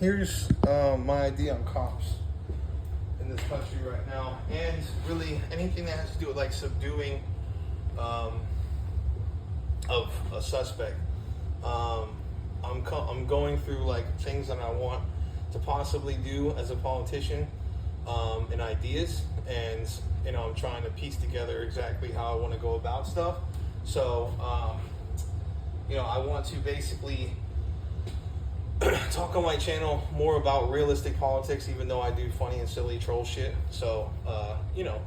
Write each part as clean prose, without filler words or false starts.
here's my idea on cops in this country right now, and really anything that has to do with like subduing of a suspect. I'm going through like things that I want to possibly do as a politician, and ideas, and I'm trying to piece together exactly how I want to go about stuff. So I want to basically talk on my channel more about realistic politics, even though I do funny and silly troll shit. So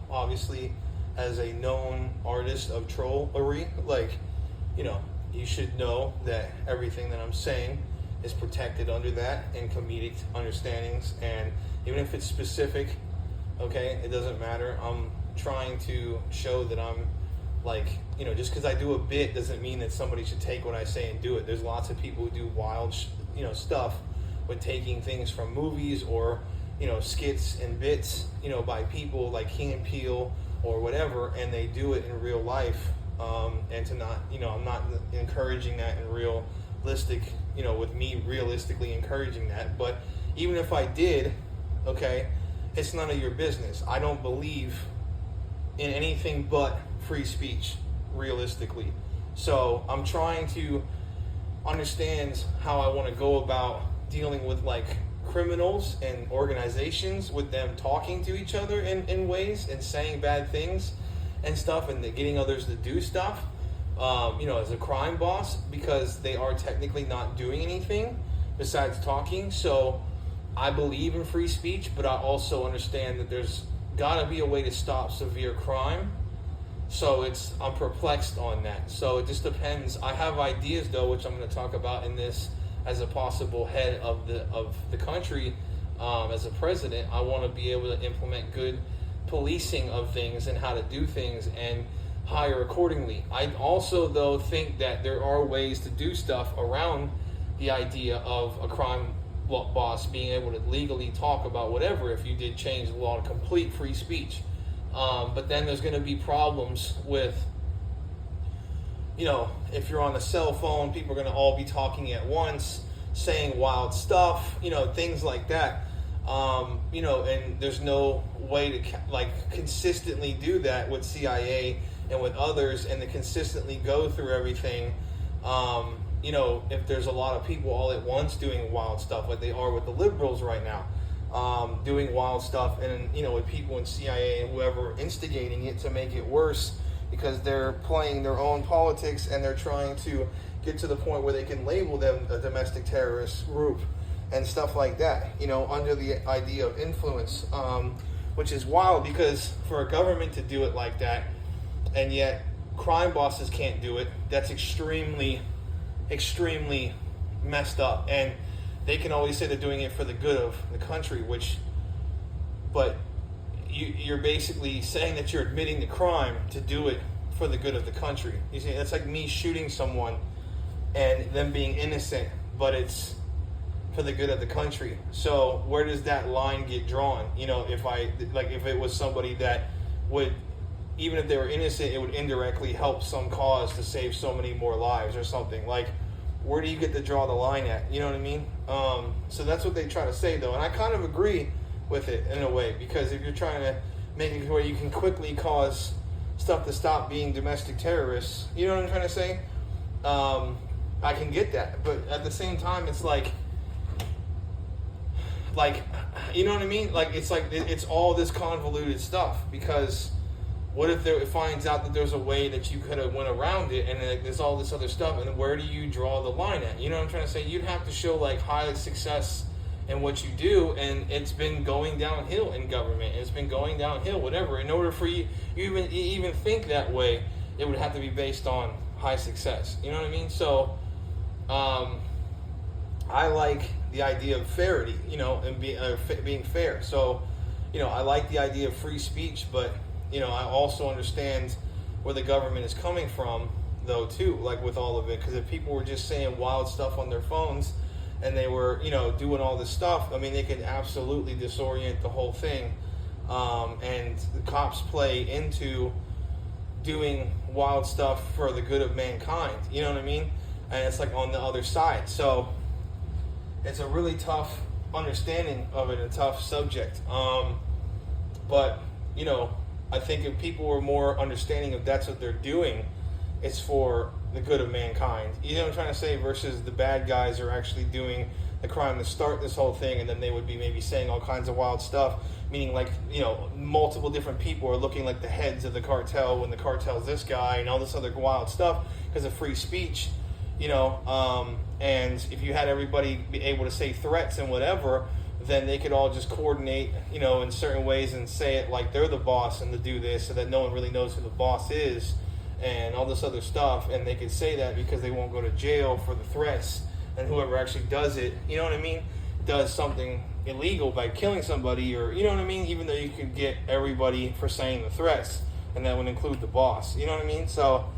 obviously, as a known artist of trollery, you should know that everything that I'm saying is protected under that and comedic understandings. And even if it's specific, okay, it doesn't matter. I'm trying to show that I'm just because I do a bit doesn't mean that somebody should take what I say and do it. There's lots of people who do wild, stuff with taking things from movies or, skits and bits, by people like Key and Peele or whatever, and they do it in real life. And to not, I'm not encouraging that in realistic, with me realistically encouraging that. But even if I did, okay, it's none of your business. I don't believe in anything but free speech, realistically. So I'm trying to understand how I want to go about dealing with criminals and organizations, with them talking to each other in ways and saying bad things and stuff, and getting others to do stuff, as a crime boss, because they are technically not doing anything besides talking. So I believe in free speech, but I also understand that there's got to be a way to stop severe crime. So I'm perplexed on that. So it just depends. I have ideas though, which I'm going to talk about in this as a possible head of the country, as a president. I want to be able to implement good policing of things and how to do things and hire accordingly. I also though think that there are ways to do stuff around the idea of a crime boss being able to legally talk about whatever if you did change the law to complete free speech. But then there's going to be problems with, if you're on a cell phone, people are going to all be talking at once, saying wild stuff, things like that. And there's no way to consistently do that with CIA and with others, and to consistently go through everything. If there's a lot of people all at once doing wild stuff, like they are with the liberals right now, doing wild stuff, and with people in CIA and whoever instigating it to make it worse, because they're playing their own politics and they're trying to get to the point where they can label them a domestic terrorist group and stuff like that, under the idea of influence, which is wild, because for a government to do it like that, and yet crime bosses can't do it, that's extremely, extremely messed up. And they can always say they're doing it for the good of the country, but you're basically saying that you're admitting the crime to do it for the good of the country. You see, that's like me shooting someone and them being innocent, but it's for the good of the country. So where does that line get drawn? If it was somebody that would, even if they were innocent, it would indirectly help some cause to save so many more lives or something. Where do you get to draw the line at? You know what I mean? So that's what they try to say though. And I kind of agree with it in a way, because if you're trying to make it where you can quickly cause stuff to stop being domestic terrorists, you know what I'm trying to say? I can get that. But at the same time, it's you know what I mean? It's all this convoluted stuff, because what if it finds out that there's a way that you could have went around it, and there's all this other stuff, and where do you draw the line at? You know what I'm trying to say? You'd have to show high success in what you do, and it's been going downhill in government. It's been going downhill, whatever. In order for you even think that way, it would have to be based on high success. You know what I mean? So, I like the idea of fairity, and being fair. So, I like the idea of free speech, but I also understand where the government is coming from, though, too, with all of it. Because if people were just saying wild stuff on their phones and they were, doing all this stuff, I mean, they could absolutely disorient the whole thing. And the cops play into doing wild stuff for the good of mankind. You know what I mean? And it's on the other side. So it's a really tough understanding of it, a tough subject. But, you know, I think if people were more understanding of that's what they're doing, it's for the good of mankind. You know what I'm trying to say? Versus the bad guys are actually doing the crime to start this whole thing, and then they would be maybe saying all kinds of wild stuff, meaning like, you know, multiple different people are looking like the heads of the cartel when the cartel's this guy and all this other wild stuff because of free speech, you know. And if you had everybody be able to say threats and whatever, then they could all just coordinate, you know, in certain ways and say it like they're the boss and to do this so that no one really knows who the boss is and all this other stuff. And they could say that because they won't go to jail for the threats, and whoever actually does it, you know what I mean, does something illegal by killing somebody, or, you know what I mean, even though you could get everybody for saying the threats, and that would include the boss, you know what I mean? So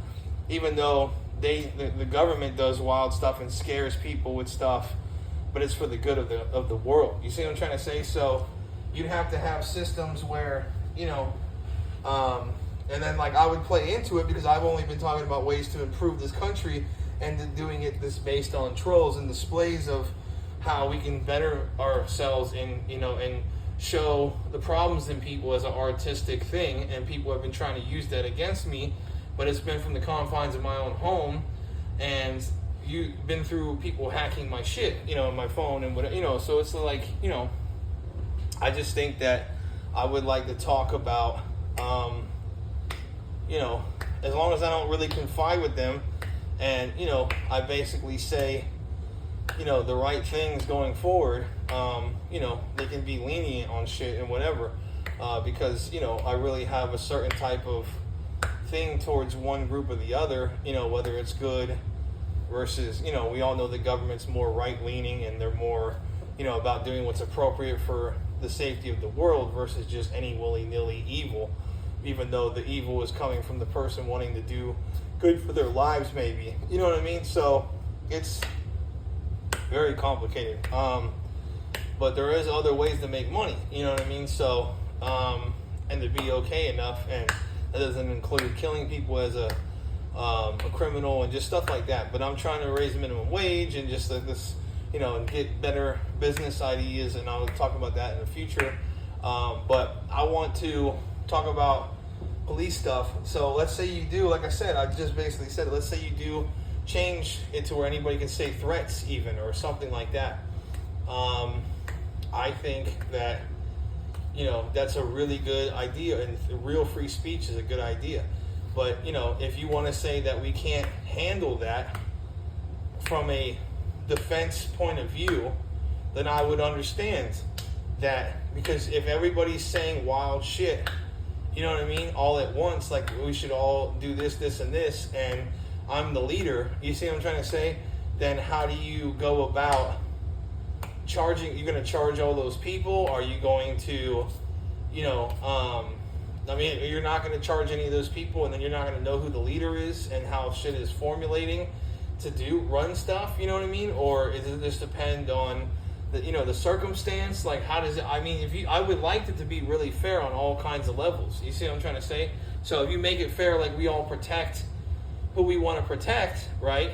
even though the government does wild stuff and scares people with stuff, but it's for the good of the world. You see what I'm trying to say? So you'd have to have systems where, you know, and then like I would play into it because I've only been talking about ways to improve this country and doing it this based on trolls and displays of how we can better ourselves and, you know, and show the problems in people as an artistic thing. And people have been trying to use that against me, but it's been from the confines of my own home. And you've been through people hacking my shit, you know, my phone and whatever, you know. So it's like, you know, I just think that I would like to talk about, you know, as long as I don't really confide with them, and, you know, I basically say, you know, the right things going forward, you know, they can be lenient on shit and whatever, because, you know, I really have a certain type of thing towards one group or the other, you know, whether it's good versus, you know, we all know the government's more right-leaning and they're more, you know, about doing what's appropriate for the safety of the world versus just any willy-nilly evil, even though the evil is coming from the person wanting to do good for their lives, maybe. You know what I mean? So it's very complicated. But there is other ways to make money. You know what I mean? So, and to be okay enough, and that doesn't include killing people as a criminal and just stuff like that. But I'm trying to raise minimum wage and just like this, you know, and get better business ideas, and I'll talk about that in the future. But I want to talk about police stuff. So let's say you do, like I said, I just basically said, let's say you do change it to where anybody can say threats even, or something like that. I think that, you know, that's a really good idea, and real free speech is a good idea. But, you know, if you want to say that we can't handle that from a defense point of view, then I would understand that, because if everybody's saying wild shit, you know what I mean, all at once, like we should all do this, this, and this, and I'm the leader, you see what I'm trying to say, then how do you go about charging? You're going to charge all those people? Are you going to, you know, I mean, you're not going to charge any of those people, and then you're not going to know who the leader is and how shit is formulating to run stuff, you know what I mean? Or does it just depend on the, you know, the circumstance? Like, how does it, I mean, I would like it to be really fair on all kinds of levels. You see what I'm trying to say? So if you make it fair, like we all protect who we want to protect, right?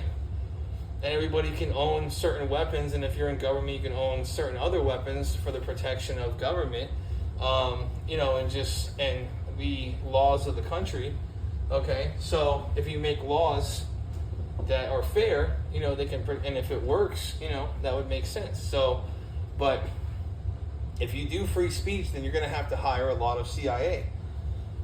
And everybody can own certain weapons, and if you're in government, you can own certain other weapons for the protection of government, you know, and the laws of the country. Okay, so if you make laws that are fair, you know, they can, and if it works, you know, that would make sense. So, but if you do free speech, then you're going to have to hire a lot of CIA,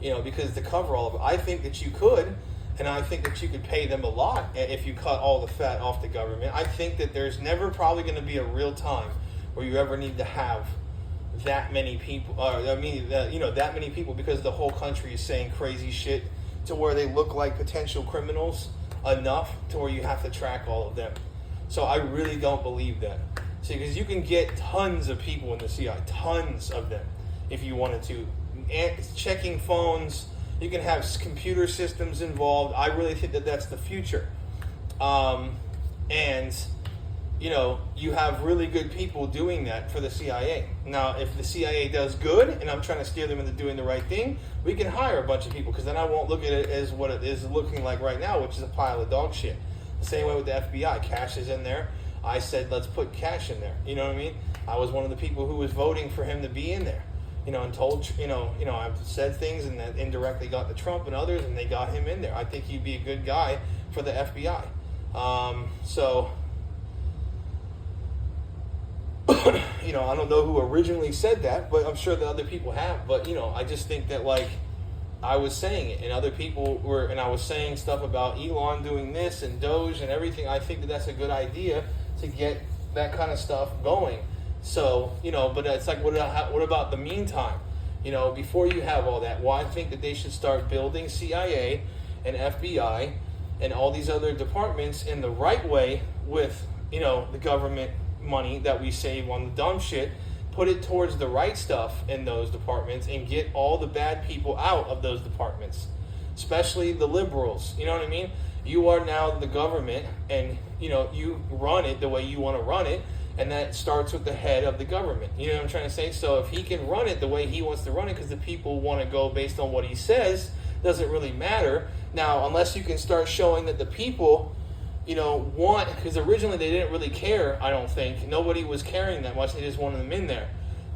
you know, because to cover all of it. I think that you could, and I think that you could pay them a lot if you cut all the fat off the government. I think that there's never probably going to be a real time where you ever need to have that many people, you know, that many people, because the whole country is saying crazy shit to where they look like potential criminals enough to where you have to track all of them. So I really don't believe that. See, because you can get tons of people in the CIA, tons of them, if you wanted to. And checking phones, you can have computer systems involved. I really think that that's the future. And, you know, you have really good people doing that for the CIA. Now, if the CIA does good, and I'm trying to steer them into doing the right thing, we can hire a bunch of people, because then I won't look at it as what it is looking like right now, which is a pile of dog shit. The same way with the FBI. Cash is in there. I said, let's put Kash in there. You know what I mean? I was one of the people who was voting for him to be in there. And told, I've said things and that indirectly got to Trump and others, and they got him in there. I think he'd be a good guy for the FBI. I don't know who originally said that, but I'm sure that other people have. But, I just think that, I was saying it, and other people were, and I was saying stuff about Elon doing this and Doge and everything. I think that that's a good idea to get that kind of stuff going. So, but it's like, what about the meantime? Before you have all that, I think that they should start building CIA and FBI and all these other departments in the right way with, the government money that we save on the dumb shit, put it towards the right stuff in those departments and get all the bad people out of those departments, especially the liberals. You know what I mean? You are now the government, and, you run it the way you want to run it. And that starts with the head of the government. You know what I'm trying to say? So if he can run it the way he wants to run it, because the people want to go based on what he says, doesn't really matter. Now, unless you can start showing that the people, want, because originally they didn't really care, I don't think. Nobody was caring that much. They just wanted them in there.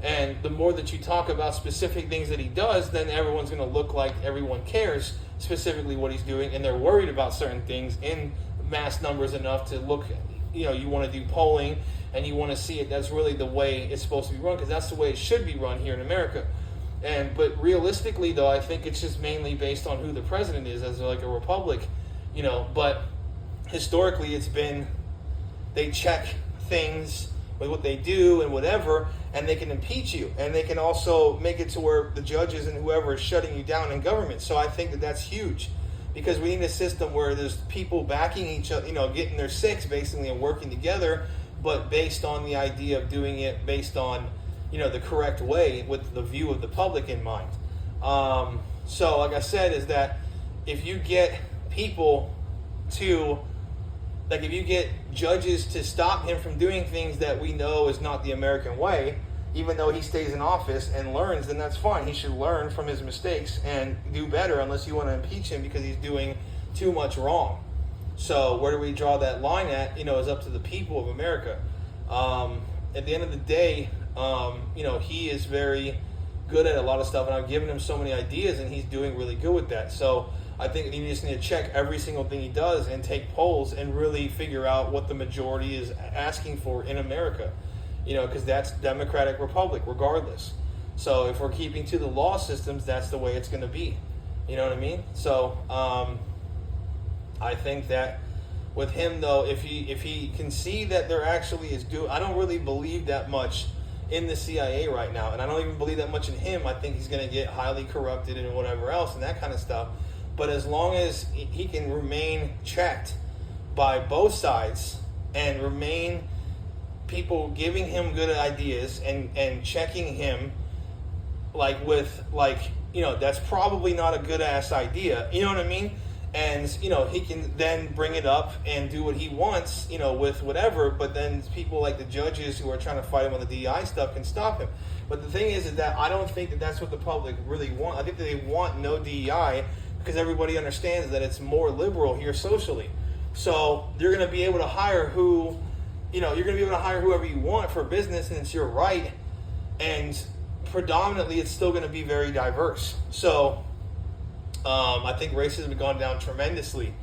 And the more that you talk about specific things that he does, then everyone's going to look like everyone cares specifically what he's doing, and they're worried about certain things in mass numbers enough to look, you want to do polling, and you want to see it. That's really the way it's supposed to be run, because that's the way it should be run here in America. But realistically, though, I think it's just mainly based on who the president is, as like a republic, But historically, it's been, they check things with what they do and whatever, and they can impeach you, and they can also make it to where the judges and whoever is shutting you down in government. So I think that that's huge, because we need a system where there's people backing each other, getting their six basically and working together, but based on the idea of doing it based on, the correct way with the view of the public in mind. So like I said, is that if you get people to, if you get judges to stop him from doing things that we know is not the American way, even though he stays in office and learns, then that's fine. He should learn from his mistakes and do better, unless you want to impeach him because he's doing too much wrong. So where do we draw that line at, is up to the people of America. At the end of the day, he is very good at a lot of stuff, and I've given him so many ideas, and he's doing really good with that. So I think you just need to check every single thing he does and take polls and really figure out what the majority is asking for in America, because that's Democratic Republic regardless. So if we're keeping to the law systems, that's the way it's going to be. You know what I mean? So I think that with him, though, if he can see that there actually is I don't really believe that much in the CIA right now, and I don't even believe that much in him. I think he's going to get highly corrupted and whatever else and that kind of stuff. But as long as he can remain checked by both sides and remain people giving him good ideas and checking him that's probably not a good ass idea. You know what I mean? And, he can then bring it up and do what he wants, with whatever, but then people like the judges who are trying to fight him on the DEI stuff can stop him. But the thing is that I don't think that that's what the public really want. I think that they want no DEI because everybody understands that it's more liberal here socially. So you're going to be able to hire whoever you want for business, and it's your right. And predominantly, it's still going to be very diverse. So I think racism has gone down tremendously,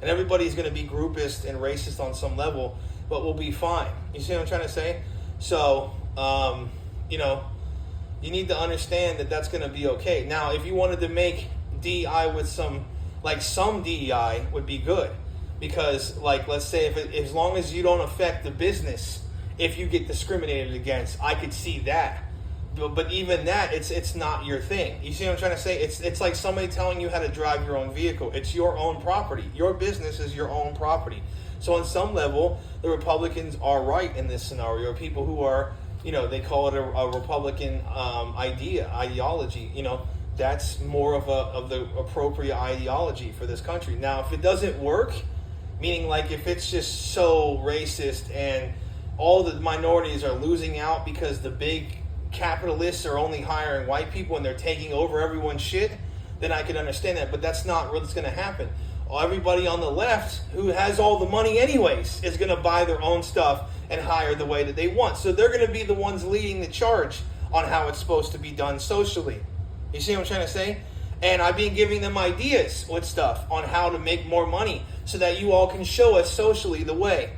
and everybody's going to be groupist and racist on some level, but we'll be fine. You see what I'm trying to say? So, you need to understand that that's going to be okay. Now, if you wanted to make DEI with some DEI would be good, because let's say as long as you don't affect the business, if you get discriminated against, I could see that. But even that, it's not your thing. You see what I'm trying to say? It's like somebody telling you how to drive your own vehicle. It's your own property. Your business is your own property. So on some level, the Republicans are right in this scenario. People who are, they call it a Republican ideology. That's more of the appropriate ideology for this country. Now, if it doesn't work, meaning if it's just so racist and all the minorities are losing out because the big capitalists are only hiring white people and they're taking over everyone's shit, then I could understand that. But that's not what's going to happen. everybody on the left who has all the money anyways is going to buy their own stuff and hire the way that they want. So they're going to be the ones leading the charge on how it's supposed to be done socially. You see what I'm trying to say? And I've been giving them ideas with stuff on how to make more money so that you all can show us socially the way.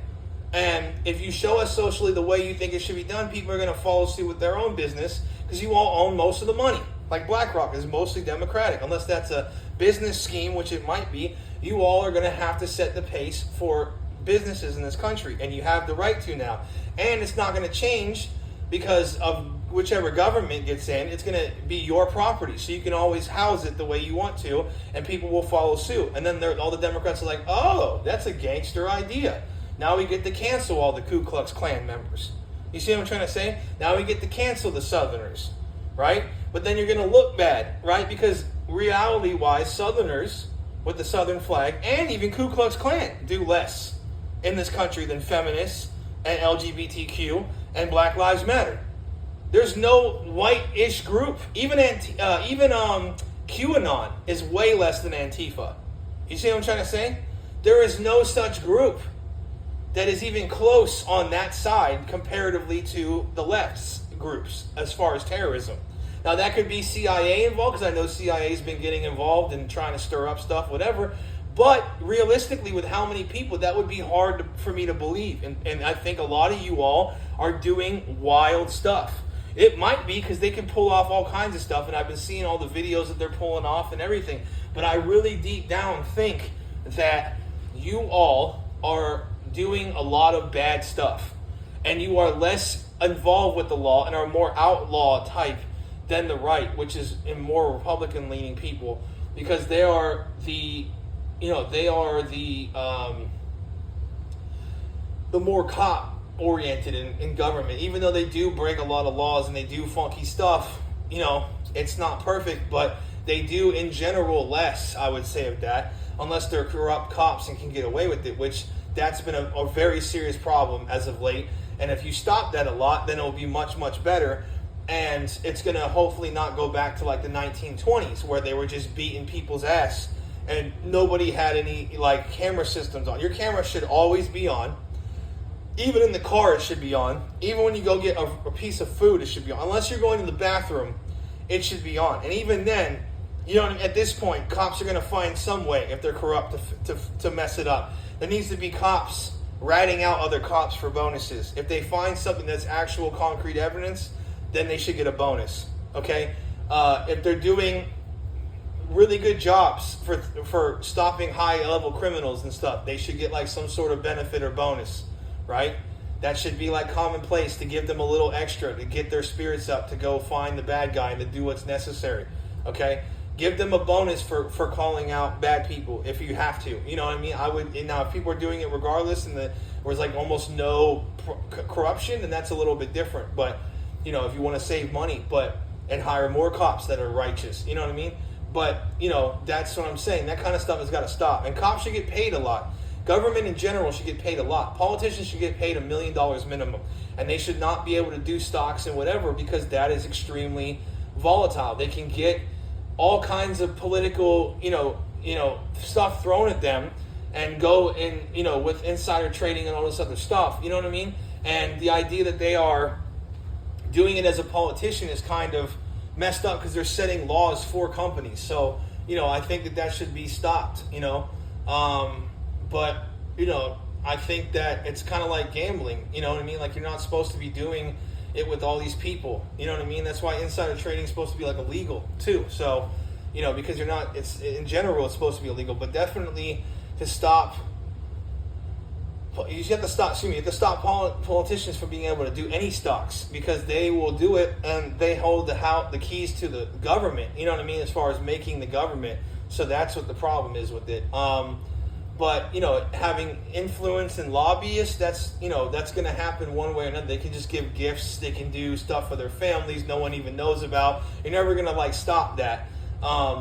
And if you show us socially the way you think it should be done, people are going to follow suit with their own business because you all own most of the money. Like BlackRock is mostly Democratic. Unless that's a business scheme, which it might be, you all are going to have to set the pace for businesses in this country. And you have the right to now. And it's not going to change because of whichever government gets in. It's going to be your property. So you can always house it the way you want to, and people will follow suit. And then all the Democrats are like, oh, that's a gangster idea. Now we get to cancel all the Ku Klux Klan members. You see what I'm trying to say? Now we get to cancel the Southerners, right? But then you're going to look bad, right? Because reality-wise, Southerners with the Southern flag and even Ku Klux Klan do less in this country than feminists and LGBTQ and Black Lives Matter. There's no white-ish group. Even QAnon is way less than Antifa. You see what I'm trying to say? There is no such group that is even close on that side comparatively to the left's groups as far as terrorism. Now, that could be CIA involved, because I know CIA's been getting involved and trying to stir up stuff, whatever. But realistically, with how many people, that would be hard for me to believe. And I think a lot of you all are doing wild stuff. It might be because they can pull off all kinds of stuff, and I've been seeing all the videos that they're pulling off and everything. But I really deep down think that you all are doing a lot of bad stuff. And you are less involved with the law and are more outlaw type than the right, which is in more Republican leaning people, because they are the more cop oriented in government. Even though they do break a lot of laws and they do funky stuff, it's not perfect, but they do in general less, I would say, of that, unless they're corrupt cops and can get away with it, which that's been a very serious problem as of late. And if you stop that a lot, then it'll be much, much better. And it's going to hopefully not go back to like the 1920s where they were just beating people's ass and nobody had any like camera systems on. Your camera should always be on. Even in the car, it should be on. Even when you go get a piece of food, it should be on. Unless you're going to the bathroom, it should be on. And even then, at this point, cops are going to find some way, if they're corrupt, to mess it up. There needs to be cops ratting out other cops for bonuses. If they find something that's actual concrete evidence, then they should get a bonus, okay? If they're doing really good jobs for stopping high-level criminals and stuff, they should get like some sort of benefit or bonus, right? That should be like commonplace to give them a little extra to get their spirits up to go find the bad guy and to do what's necessary, okay? Give them a bonus for calling out bad people if you have to. You know what I mean? I would. Now, if people are doing it regardless and there was like almost no corruption, then that's a little bit different. But if you want to save money, and hire more cops that are righteous, you know what I mean? But that's what I'm saying. That kind of stuff has got to stop. And cops should get paid a lot. Government in general should get paid a lot. Politicians should get paid $1 million minimum, and they should not be able to do stocks and whatever because that is extremely volatile. They can get all kinds of political, stuff thrown at them and go in, with insider trading and all this other stuff. You know what I mean? And the idea that they are doing it as a politician is kind of messed up because they're setting laws for companies. So, I think that should be stopped, But, I think that it's kind of like gambling, you know what I mean? Like, you're not supposed to be doing it with all these people, you know what I mean? That's why insider trading is supposed to be like illegal too. So, because you're not, it's in general, it's supposed to be illegal, but definitely to stop, you have to stop politicians from being able to do any stocks because they will do it and they hold the keys to the government, you know what I mean? As far as making the government. So that's what the problem is with it. But, having influence and lobbyists, that's going to happen one way or another. They can just give gifts. They can do stuff for their families no one even knows about. You're never going to, stop that.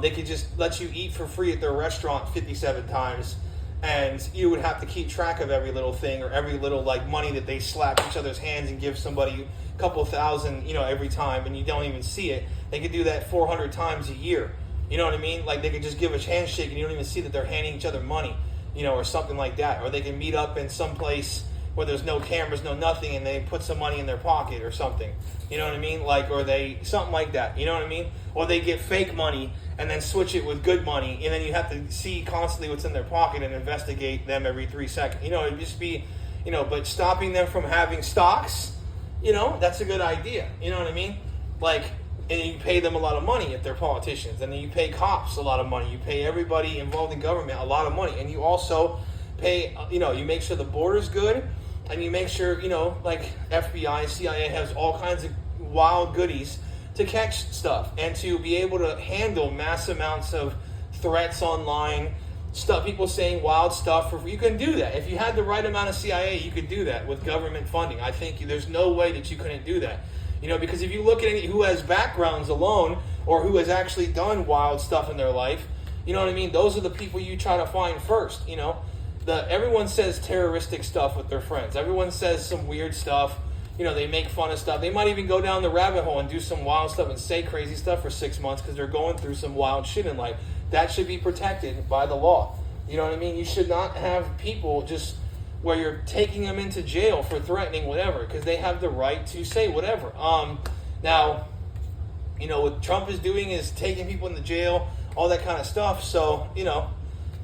They could just let you eat for free at their restaurant 57 times, and you would have to keep track of every little thing or every little, money that they slap each other's hands and give somebody a couple thousand, every time, and you don't even see it. They could do that 400 times a year. You know what I mean? Like they could just give a handshake and you don't even see that they're handing each other money, or something like that. Or they can meet up in some place where there's no cameras, no nothing, and they put some money in their pocket or something. You know what I mean? Like, or they, something like that. You know what I mean? Or they get fake money and then switch it with good money, and then you have to see constantly what's in their pocket and investigate them every 3 seconds. It'd just be, but stopping them from having stocks, that's a good idea. You know what I mean? Like, and you pay them a lot of money if they're politicians, and then you pay cops a lot of money. You pay everybody involved in government a lot of money, and you also pay, you make sure the border's good, and you make sure, like FBI, CIA has all kinds of wild goodies to catch stuff and to be able to handle mass amounts of threats online, stuff, people saying wild stuff. You can do that. If you had the right amount of CIA, you could do that with government funding. I think there's no way that you couldn't do that. Because if you look at who has backgrounds alone or who has actually done wild stuff in their life, you know what I mean? Those are the people you try to find first, Everyone says terroristic stuff with their friends. Everyone says some weird stuff. They make fun of stuff. They might even go down the rabbit hole and do some wild stuff and say crazy stuff for 6 months because they're going through some wild shit in life. That should be protected by the law. You know what I mean? You should not have people just where you're taking them into jail for threatening whatever because they have the right to say whatever. Now, what Trump is doing is taking people into jail, all that kind of stuff. So,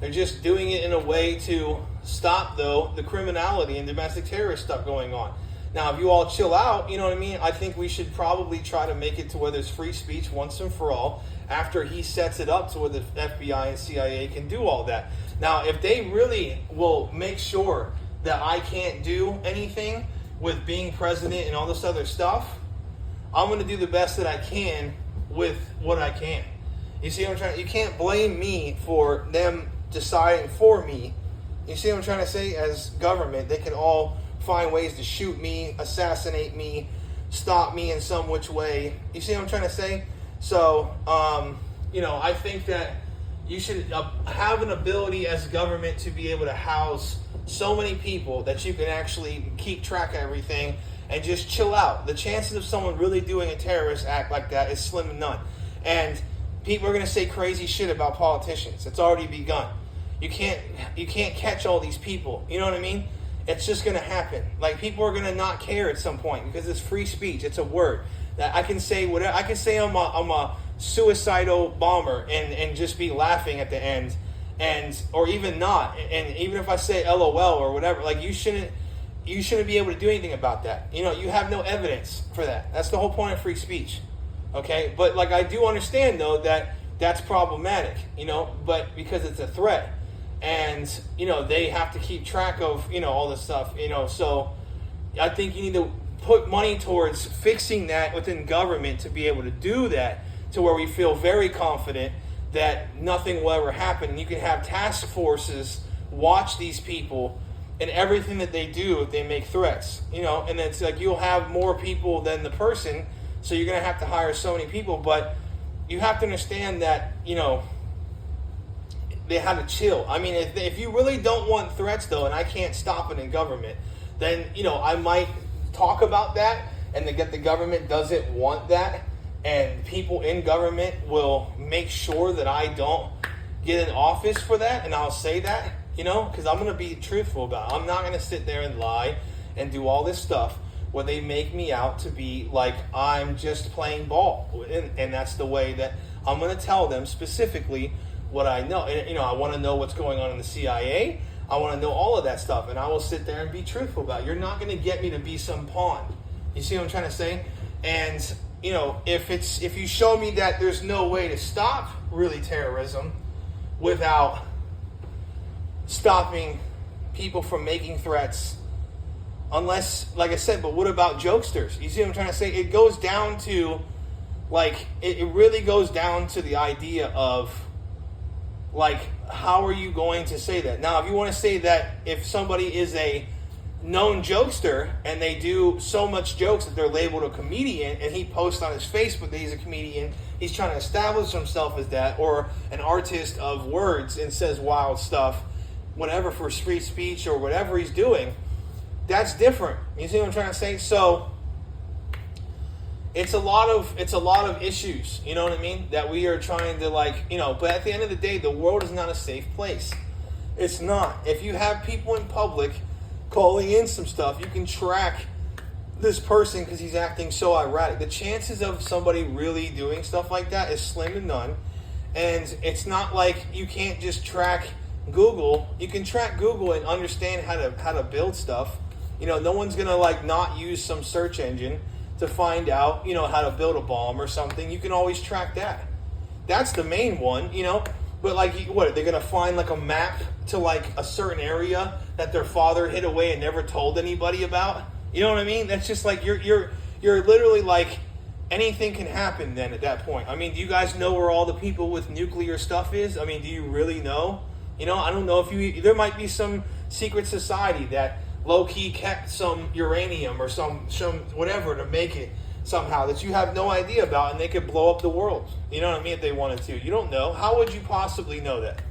they're just doing it in a way to stop, though, the criminality and domestic terrorist stuff going on. Now, if you all chill out, you know what I mean? I think we should probably try to make it to where there's free speech once and for all after he sets it up to where the FBI and CIA can do all that. Now, if they really will make sure that I can't do anything with being president and all this other stuff, I'm going to do the best that I can with what I can. You see what I'm trying to, you can't blame me for them deciding for me. You see what I'm trying to say? As government, they can all find ways to shoot me, assassinate me, stop me in some which way. You see what I'm trying to say? So, I think that you should have an ability as government to be able to house so many people that you can actually keep track of everything and just chill out. The chances of someone really doing a terrorist act like that is slim to none. And people are going to say crazy shit about politicians. It's already begun. You can't catch all these people. You know what I mean? It's just going to happen. Like, people are going to not care at some point because it's free speech. It's a word that I can say whatever. I can say I'm a suicidal bomber and just be laughing at the end, or even not. And even if I say LOL or whatever, like, you shouldn't be able to do anything about that. You have no evidence for that. That's the whole point of free speech. Okay, but like, I do understand though that that's problematic. But because it's a threat. And, they have to keep track of, all this stuff, so I think you need to put money towards fixing that within government to be able to do that to where we feel very confident that nothing will ever happen. And you can have task forces watch these people and everything that they do if they make threats, and it's like you'll have more people than the person, so you're going to have to hire so many people, but you have to understand that, they have to chill. I mean, if you really don't want threats, though, and I can't stop it in government, then, I might talk about that, and the government doesn't want that, and people in government will make sure that I don't get in office for that, and I'll say that, because I'm going to be truthful about it. I'm not going to sit there and lie and do all this stuff where they make me out to be like I'm just playing ball, and that's the way that I'm going to tell them specifically what I know. And, I want to know what's going on in the CIA. I want to know all of that stuff, and I will sit there and be truthful about it. You're not going to get me to be some pawn. You see what I'm trying to say? And, if you show me that there's no way to stop really terrorism without stopping people from making threats, unless, like I said, but what about jokesters? You see what I'm trying to say? It goes down to, like, it really goes down to the idea of, like, how are you going to say that? Now, if you want to say that if somebody is a known jokester and they do so much jokes that they're labeled a comedian, and he posts on his Facebook that he's a comedian, he's trying to establish himself as that, or an artist of words and says wild stuff, whatever, for free speech or whatever he's doing, that's different. You see what I'm trying to say? So, it's a lot of issues, you know what I mean, that we are trying to but at the end of the day, the world is not a safe place. It's not. If you have people in public calling in some stuff, you can track this person because he's acting so erratic. The chances of somebody really doing stuff like that is slim to none. And it's not like you can't just track Google. You can track Google and understand how to build stuff. No one's gonna not use some search engine to find out how to build a bomb or something. You can always track that. That's the main one. But what, they're gonna find a map to a certain area that their father hid away and never told anybody about? You know what I mean? That's just you're literally anything can happen then at that point. I mean, do you guys know where all the people with nuclear stuff is? I mean, do you really know? I don't know if there might be some secret society that low-key kept some uranium or some whatever to make it somehow that you have no idea about, and they could blow up the world. You know what I mean? If they wanted to. You don't know. How would you possibly know that?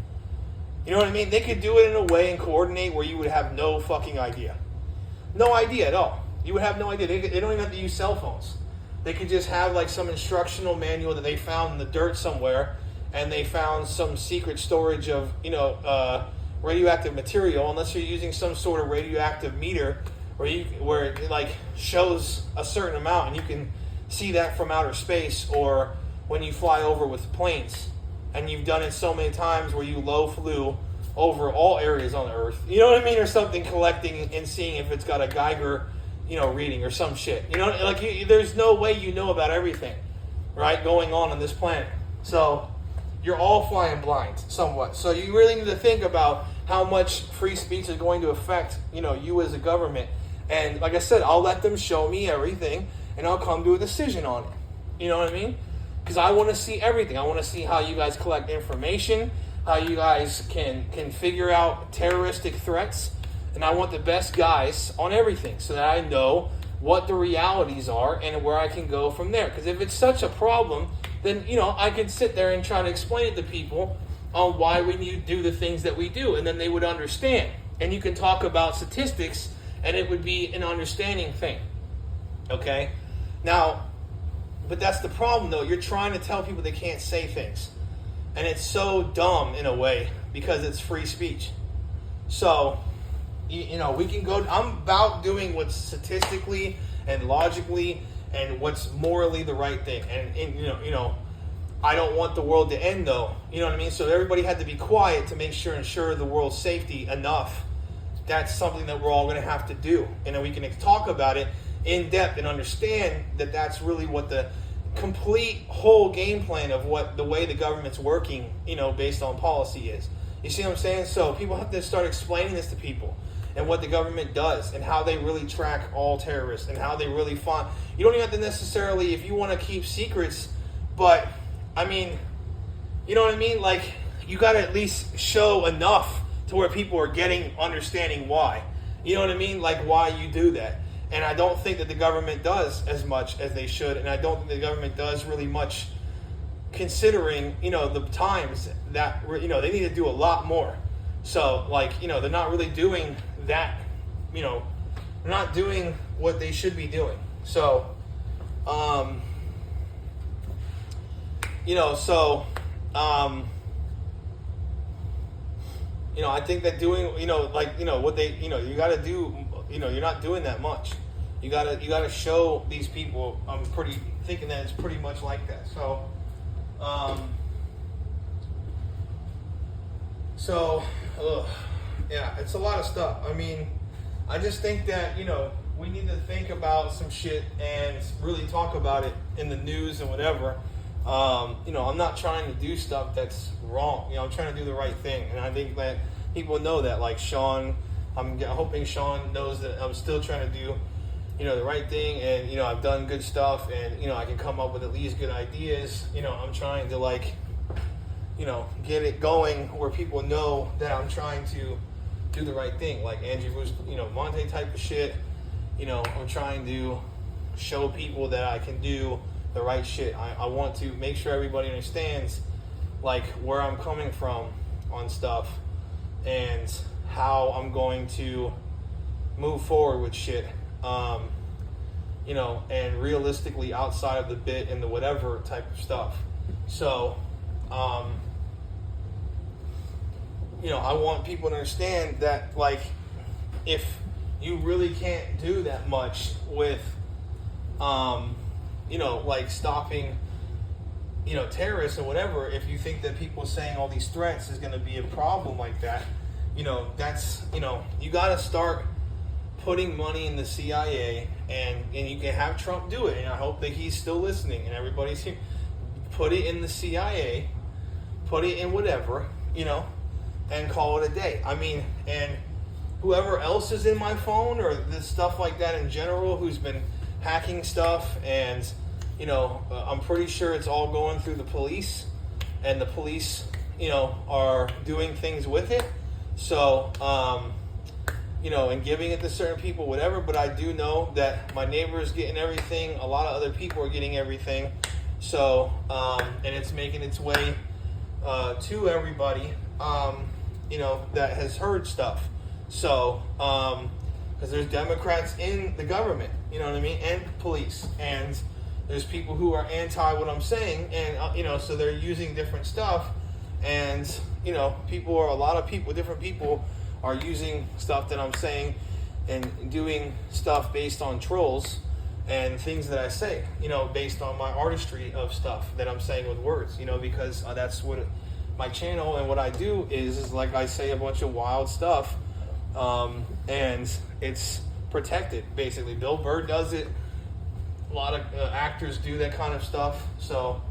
You know what I mean? They could do it in a way and coordinate where you would have no fucking idea. No idea at all. You would have no idea. They don't even have to use cell phones. They could just have some instructional manual that they found in the dirt somewhere, and they found some secret storage of, radioactive material, unless you're using some sort of radioactive meter where it shows a certain amount and you can see that from outer space, or when you fly over with planes and you've done it so many times where you low flew over all areas on the earth, you know what I mean, or something, collecting and seeing if it's got a Geiger reading or some shit, there's no way you know about everything, right, going on this planet. So you're all flying blind somewhat. So you really need to think about how much free speech is going to affect, you as a government. And like I said, I'll let them show me everything, and I'll come to a decision on it. You know what I mean? Because I want to see everything. I want to see how you guys collect information, how you guys can figure out terroristic threats, and I want the best guys on everything so that I know what the realities are and where I can go from there. Because if it's such a problem, then, I can sit there and try to explain it to people on why we need to do the things that we do, and then they would understand. And you can talk about statistics, and it would be an understanding thing. Okay? Now, but that's the problem, though. You're trying to tell people they can't say things. And it's so dumb, in a way, because it's free speech. So, we can go... I'm about doing what's statistically and logically and what's morally the right thing. And I don't want the world to end, though. You know what I mean? So everybody had to be quiet to ensure the world's safety enough. That's something that we're all going to have to do. And then we can talk about it in depth and understand that that's really what the complete whole game plan of what the way the government's working, based on policy is. You see what I'm saying? So people have to start explaining this to people and what the government does and how they really track all terrorists and how they really find. You don't even have to necessarily, if you want to keep secrets, but... I mean, you know what I mean? You got to at least show enough to where people are understanding why. You know what I mean? Why you do that. And I don't think that the government does as much as they should. And I don't think the government does really much considering, the times that, they need to do a lot more. So, they're not really doing that, they're not doing what they should be doing. So, I think that doing, what they, you got to do, you're not doing that much. You got to show these people. I'm pretty thinking that it's pretty much like that. Yeah, it's a lot of stuff. I mean, I just think that, we need to think about some shit and really talk about it in the news and whatever. I'm not trying to do stuff that's wrong. I'm trying to do the right thing. And I think that people know that, like Sean, I'm hoping Sean knows that I'm still trying to do, the right thing. And, I've done good stuff and, I can come up with at least good ideas. I'm trying to get it going where people know that I'm trying to do the right thing. Like Andrew was, Monte type of shit. I'm trying to show people that I can do the right shit. I want to make sure everybody understands where I'm coming from on stuff and how I'm going to move forward with shit. and realistically outside of the bit and the whatever type of stuff. So, I want people to understand that, like, if you really can't do that much with, like stopping, terrorists or whatever, if you think that people saying all these threats is going to be a problem like that, that's, you got to start putting money in the CIA, and you can have Trump do it, and I hope that he's still listening and everybody's here. Put it in the CIA, put it in whatever, and call it a day. I mean, and whoever else is in my phone or this stuff like that in general who's been hacking stuff, and I'm pretty sure it's all going through the police, and the police are doing things with it, so and giving it to certain people, whatever. But I do know that my neighbor is getting everything, a lot of other people are getting everything, so and it's making its way to everybody that has heard stuff. So because there's Democrats in the government, you know what I mean, and police, and there's people who are anti what I'm saying, and so they're using different stuff, and a lot of people, different people are using stuff that I'm saying and doing stuff based on trolls and things that I say, based on my artistry of stuff that I'm saying with words, because that's what my channel and what I do is like I say a bunch of wild stuff, and it's protected, basically. Bill Burr does it. A lot of actors do that kind of stuff. So,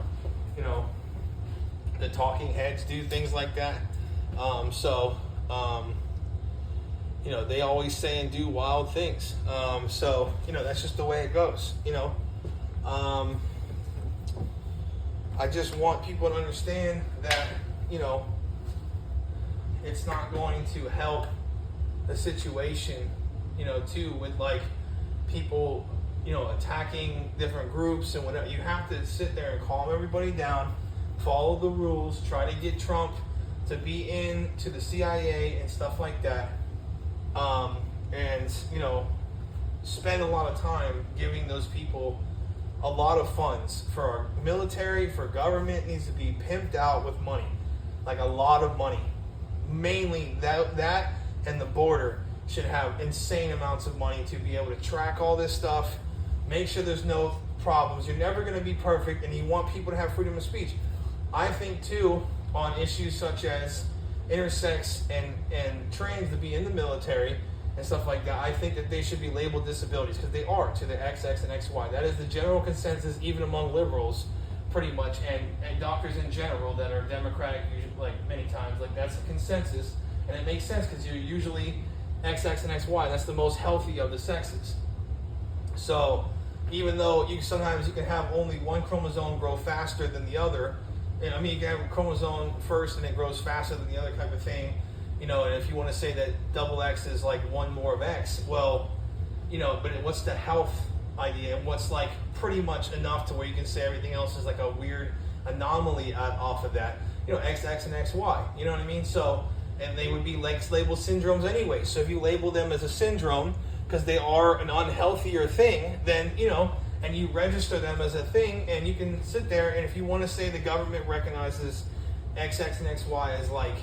the talking heads do things like that. They always say and do wild things. That's just the way it goes. I just want people to understand that, it's not going to help the situation, too, with like people, attacking different groups and whatever. You have to sit there and calm everybody down, follow the rules, try to get Trump to be in to the CIA and stuff like that. And spend a lot of time giving those people a lot of funds. For our military, for government, needs to be pimped out with money, like a lot of money. Mainly that and the border should have insane amounts of money to be able to track all this stuff, make sure there's no problems. You're never going to be perfect, and you want people to have freedom of speech. I think too, on issues such as intersex and trans to be in the military and stuff like that, I think that they should be labeled disabilities, because they are to the XX and XY. That is the general consensus, even among liberals, pretty much, and doctors in general that are Democratic, like many times, like that's a consensus, and it makes sense because you're usually XX and XY. That's the most healthy of the sexes. So even though sometimes you can have only one chromosome grow faster than the other, and I mean, you can have a chromosome first and it grows faster than the other type of thing, and if you want to say that double X is like one more of X, well, but what's the health idea, and what's like pretty much enough to where you can say everything else is like a weird anomaly off of that, XX and XY, you know what I mean? So, and they would be like labeled syndromes anyway. So if you label them as a syndrome because they are an unhealthier thing, then, and you register them as a thing, and you can sit there, and if you want to say the government recognizes XX and XY as like,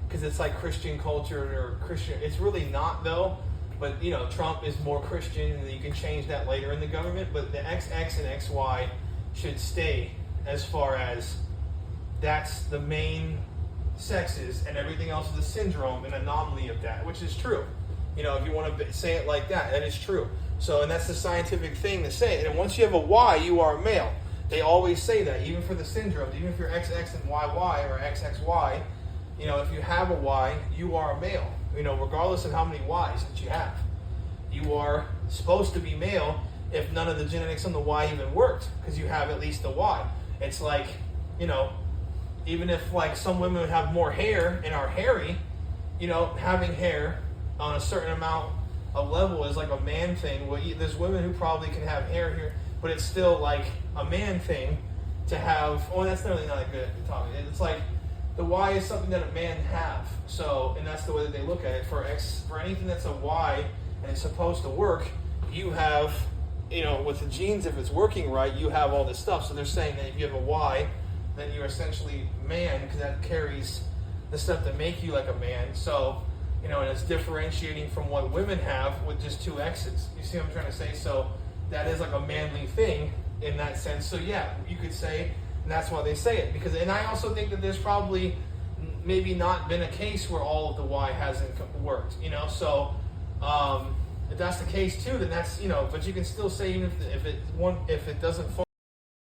because it's like Christian culture or Christian, it's really not though, but Trump is more Christian, and you can change that later in the government, but the XX and XY should stay as far as that's the main sexes, and everything else is a syndrome, an anomaly of that, which is true. If you want to say it like that, that is true. So, and that's the scientific thing to say. And once you have a Y, you are a male. They always say that, even for the syndromes, even if you're XX and YY or XXY, if you have a Y, you are a male. Regardless of how many Ys that you have. You are supposed to be male if none of the genetics on the Y even worked, because you have at least a Y. It's like, even if like some women have more hair and are hairy, having hair on a certain amount of level is like a man thing. Well, there's women who probably can have hair here, but it's still like a man thing to have. Oh, that's really not a good topic. It's like the Y is something that a man have. So, and that's the way that they look at it. For anything that's a Y and it's supposed to work, you have you know, with the genes, if it's working right, you have all this stuff. So they're saying that if you have a Y, then you're essentially man, because that carries the stuff that make you like a man. So, you know, and it's differentiating from what women have with just two X's. You see what I'm trying to say? So that is like a manly thing in that sense. So yeah, you could say, and that's why they say it. Because, and I also think that there's probably maybe not been a case where all of the Y hasn't worked, you know? So if that's the case too, then that's, you know, but you can still say even if it doesn't fall